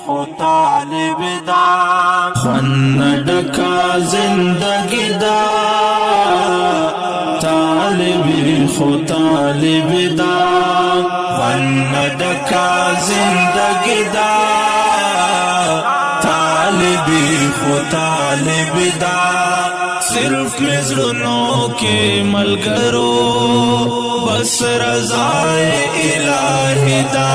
خو طالب دا خوند ډکا زندگی دا طالبی خو طالب دا خوند ډکا زندگی دا طالبی خو طالب دا صرف مزرنوں کے ملگرو بس رضائے الہی دا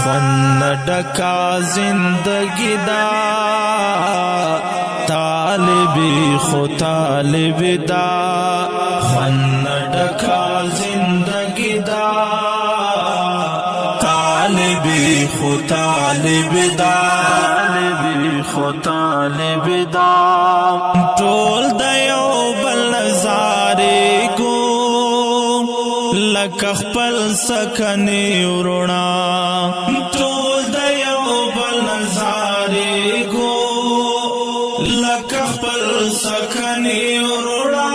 خوند ڈکا زندگی دا طالبی خو طالب دا خوند ڈکا زندگی دا طالبی خو طالب دا خو طالب دا ټول د یو بل نظارې کو لکه خپل سکنې وروڼه ټول د یو بل نظارې کو لکه خپل سکنې وروڼه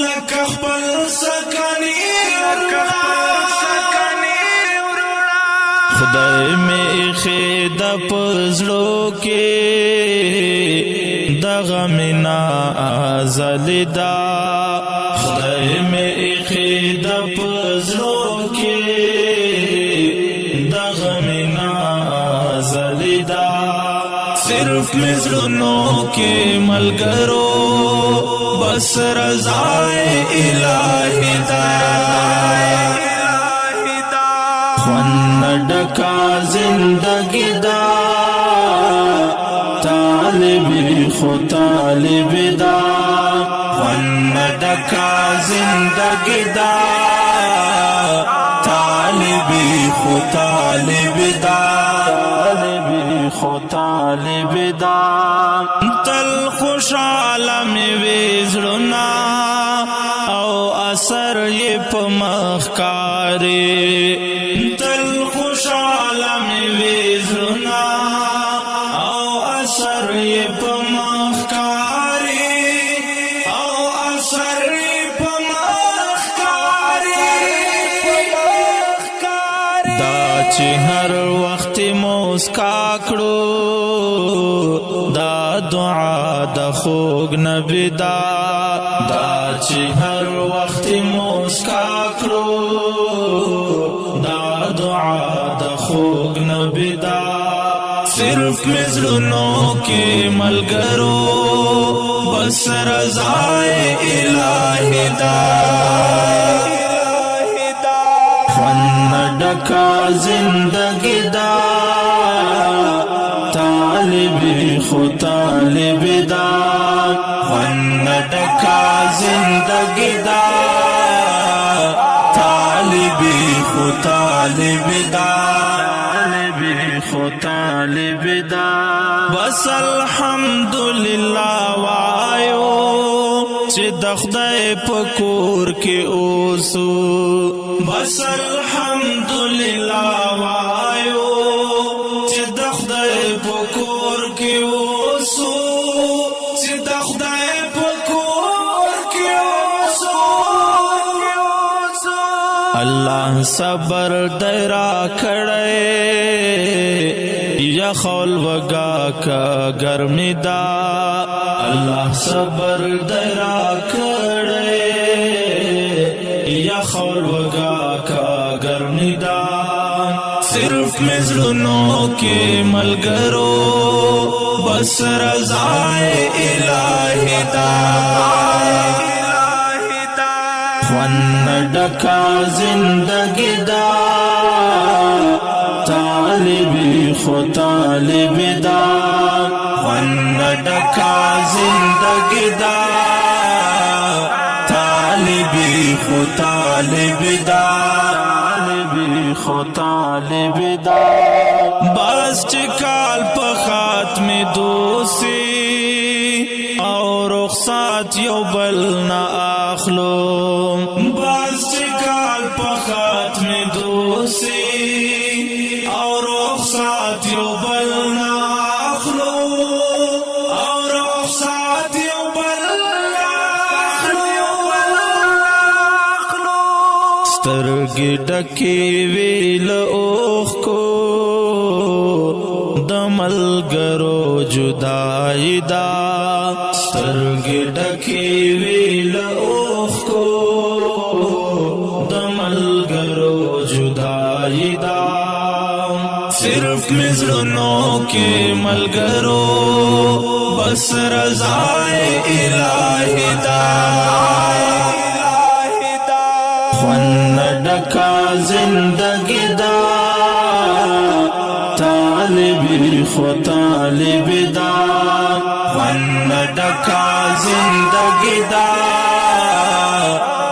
لکه خپل سکنې خدای میں خید پزړو کې دغه منا ازلدا خدای میں خید پزړو کې دغه منا ازلدا صرف مزړونو کې ملګرو بس رضائے الہی دا خوند ڈکا زندگی دا طالبی خو طالب دا خوند ڈکا زندگی دا طالبی خو طالب دا طالبی خو طالب دا تل خوشحاله می وزړونه او اثر یې په مخ کاري تل خوشحاله می وزړونه او اثر یې په مخ کاري او اثر یې په مخ کاري دا چې هر وخت مسکا کړو دا دعا د خوږ نبی دا چې هر وخت مسکا کړو دا دعا د خوږ نبی دا صرف مزړونو کې ملګرو بس رضائے الہی دا خوند ډکا زندگی دا طالبی خو طالب دا خوند ډکا زندگی دا طالبی خو طالب دا طالبی خو طالب دا بس الحمدللہ وایو چې د خدای په کور کې اوسو بس الحمدللہ وایو چې د خدای په کور کې اوسو چې د خدای په کور کې اوسو الله صبر درا کړې یا خول وگا کا گرمی دا اللہ صبر درا کړې یا خول وگا کا گرمی دا صرف مزړونو کې ملګرو بس رضائے الہی دا خوند ډکا زندگی دا طالبی خو طالب دا خوند ډکا زندگی دا طالبی خو طالب دا طالبی خو طالب دا بس چکال په خاتم دوسی او رخصات یو بل نا اخلو بس چکال په خاتم دوسی او رخصات یو بل نا اخلو او رخصات یو بل نا اخلو سترګې سترګې ډکې وې له اوښکو د ملګرو جدایي ده سترګې ډکې وې له اوښکو د ملګرو جدایي ده صرف مزړونو کې ملګرو بس رضای الہی دا خوان ډکا زندگی دا طالبی خو طالب دا خوان ډکا زندگی دا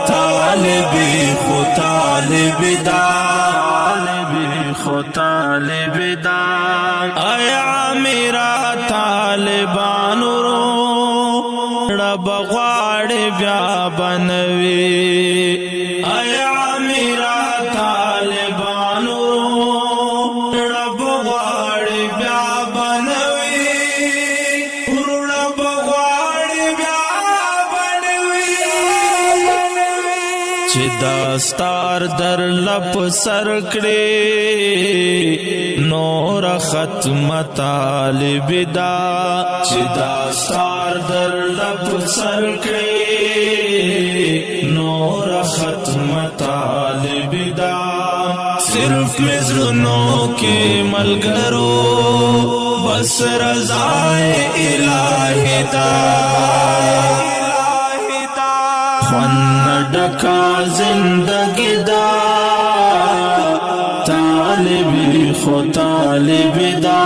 طالبی خو طالب دا خو طالب دا آیا میرا طالبانو رب غواړي بیا بنوي آیا میرا طالبانو رب غواړي بیا بنوي رب غواړي بیا بنوي چې داستار در لپ سر کړي نور ختم طالب دا چې داستار در لپ سر کړي نور ختم طالب دا صرف مزرنو کې ملګرو بس رضای الہی دا خوان ډکا زندگی دا طالبی خو طالب دا